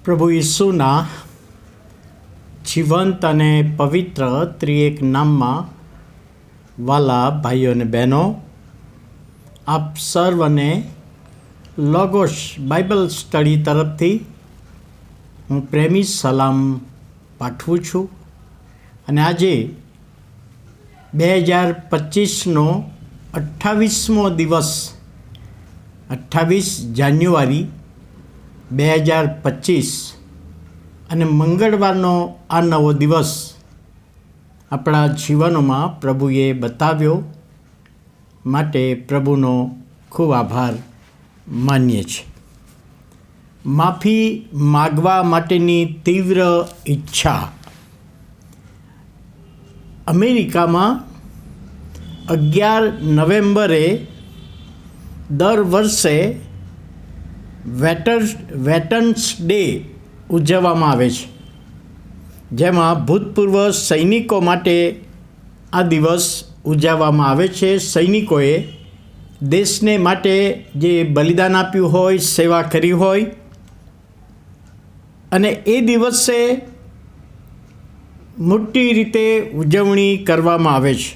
પ્રભુ ઈસુના જીવંત અને પવિત્ર ત્રિએક નામમાં વાલા ભાઈઓ અને બહેનો, આપ સર્વને લોગોસ બાઇબલ સ્ટડી તરફથી હું પ્રેમી સલામ પાઠવું છું. અને આજે 2025નો 28મો દિવસ, 28 જાન્યુઆરી 2025 અને મંગળવારનો આ નવો દિવસ આપણા જીવનોમાં પ્રભુએ બતાવ્યો માટે પ્રભુનો ખૂબ આભાર માનીએ છીએ. માફી માગવા માટેની તીવ્ર ઈચ્છા. અમેરિકામાં 11 નવેમ્બરે દર વર્ષે વેટર્ન્સ ડે ઉજવવામાં આવે છે, જેમાં ભૂતપૂર્વ સૈનિકો માટે આ દિવસ ઉજવવામાં આવે છે. સૈનિકોએ દેશને માટે જે બલિદાન આપ્યું હોય, સેવા કરી હોય, અને એ દિવસે મોટી રીતે ઉજવણી કરવામાં આવે છે.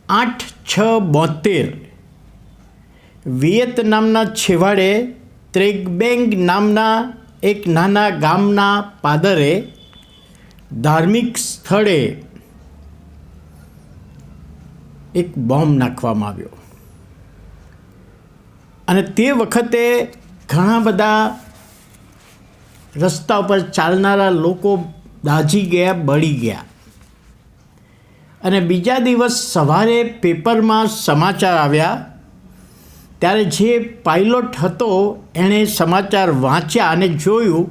8/6/72 વિયેતનામના છેવાડે ત્રેગબેંગ નામના એક નાના ગામના પાદરે ધાર્મિક સ્થળે એક બોમ્બ નાખવામાં આવ્યો અને તે વખતે ઘણા બધા રસ્તા ઉપર ચાલનારા લોકો દાઝી ગયા, બળી ગયા. અને બીજા દિવસ સવારે પેપરમાં સમાચાર આવ્યા ત્યારે જે પાયલોટ હતો એણે સમાચાર વાંચ્યા અને જોયું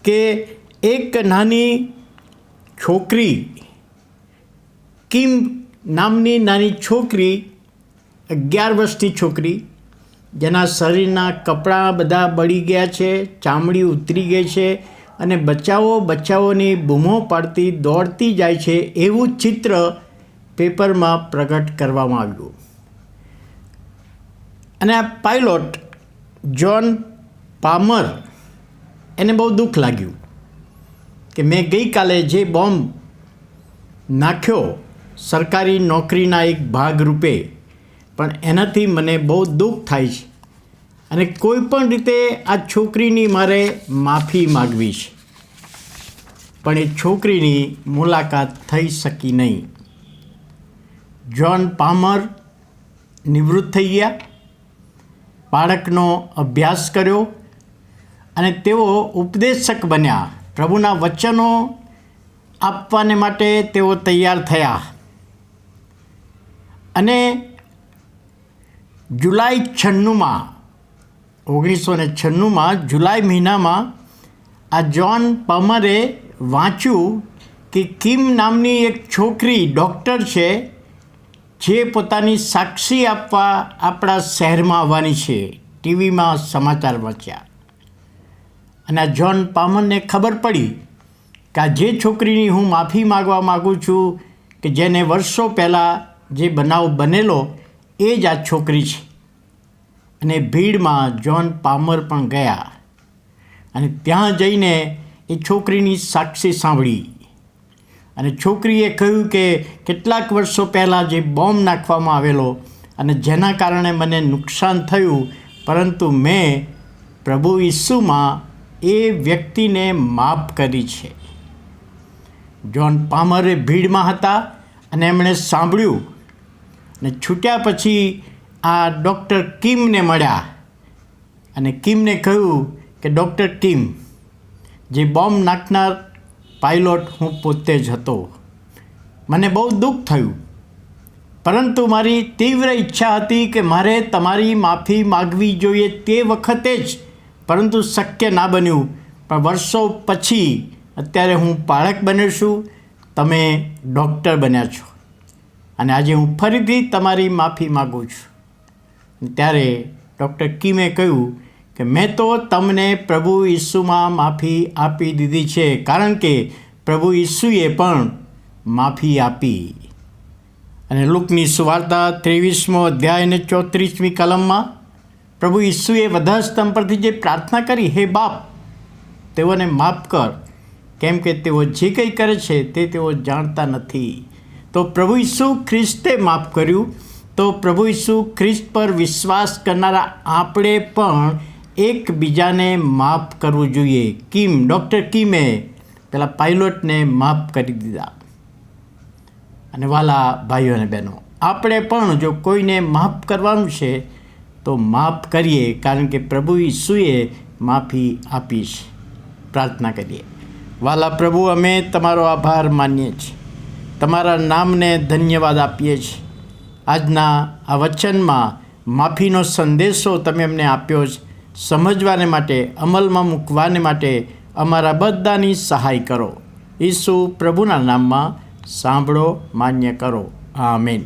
કે એક નાની છોકરી, કિમ નામની નાની છોકરી, 11 વર્ષની છોકરી, જેના શરીરના કપડાં બધા બળી ગયા છે, ચામડી ઉતરી ગઈ છે અને બચાવો બચાવોની બૂમો પાડતી દોડતી જાય છે, એવું ચિત્ર પેપરમાં પ્રગટ કરવામાં આવ્યું. અને આ પાયલોટ જ્હોન પામર, એને બહુ દુઃખ લાગ્યું કે મેં ગઈકાલે જે બોમ્બ નાખ્યો સરકારી નોકરીના એક ભાગરૂપે, પણ એનાથી મને બહુ દુઃખ થાય છે અને કોઈ પણ રીતે આ છોકરીની મારે માફી માગવી છે. પણ એ છોકરીની મુલાકાત થઈ શકી નહીં. જ્હોન પામર નિવૃત્ત થઈ ગયા, બાળકનો અભ્યાસ કર્યો અને તેઓ ઉપદેશક બન્યા. પ્રભુના વચનો આપવાને માટે તેઓ તૈયાર થયા. અને જુલાઈ 1996માં જુલાઈ મહિનામાં આ જ્હોન પામરે વાંચ્યું કે કિમ નામની એક છોકરી ડૉક્ટર છે, જે પોતાની સાક્ષી આપવા આપણા શહેરમાં આવવાની છે. ટીવીમાં સમાચાર વાંચ્યા અને આ જ્હોન પામરને ખબર પડી કે આ જે છોકરીની હું માફી માગવા માગું છું, કે જેને વર્ષો પહેલાં જે બનાવ બનેલો, એ જ આ છોકરી છે. અને ભીડમાં જ્હોન પામર પણ ગયા અને ત્યાં જઈને એ છોકરીની સાક્ષી સાંભળી. અને છોકરીએ કહ્યું કે કેટલાક વર્ષો પહેલાં જે બોમ્બ નાખવામાં આવેલો અને જેના કારણે મને નુકસાન થયું, પરંતુ મેં પ્રભુ ઈસુમાં એ વ્યક્તિને માફ કરી છે. જ્હોન પામરે ભીડમાં હતા અને એમણે સાંભળ્યું અને છૂટ્યા પછી આ ડૉક્ટર કિમને મળ્યા અને કિમને કહ્યું કે ડૉક્ટર કિમ, જે બોમ્બ નાખનાર પાયલોટ હું પોતે જ હતો. મને બહુ દુઃખ થયું, પરંતુ મારી તીવ્ર ઈચ્છા હતી કે મારે તમારી માફી માગવી જોઈએ તે વખતે જ, પરંતુ શક્ય ના બન્યું. પણ વર્ષો પછી અત્યારે હું બાળક બન્યો છું, તમે ડૉક્ટર બન્યા છો અને આજે હું ફરીથી તમારી માફી માગું છું. ત્યારે ડૉક્ટર કિમે કહ્યું કે મેં તો તમને પ્રભુ ઈસુમાં માફી આપી દીધી છે, કારણ કે પ્રભુ ઈસુએ પણ માફી આપી. અને લુકની સુવાર્તા 23મો અધ્યાય અને 34મી કલમમાં પ્રભુ ઈસુએ વધાસ્તંભ પરથી જે પ્રાર્થના કરી, હે બાપ, તેઓને માફ કર, કેમ કે તેઓ જે કંઈ કરે છે તે તેઓ જાણતા નથી. તો પ્રભુ ઈસુ ખ્રિસ્તે માફ કર્યું. તો પ્રભુ ઈસુ ખ્રિસ્ત પર વિશ્વાસ કરનારા આપણે પણ એકબીજાને માફ કરવું જોઈએ. ડૉક્ટર કિમે પેલા પાઇલોટને માફ કરી દીધા. અને વાલા ભાઈઓ અને બહેનો, આપણે પણ જો કોઈને માફ કરવાનું છે તો માફ કરીએ, કારણ કે પ્રભુ ઈસુએ માફી આપી છે. પ્રાર્થના કરીએ. વાલા પ્રભુ, અમે તમારો આભાર માનીએ છીએ, તમારા નામને ધન્યવાદ આપીએ છીએ. આજના આ વચનમાં માફીનો સંદેશો તમે અમને આપ્યો છે. સમજવાને માટે, અમલમાં મૂકવાને માટે અમારા બધાની સહાય કરો. ઈસુ પ્રભુના નામમાં સાંભળો, માન્ય કરો. આમેન.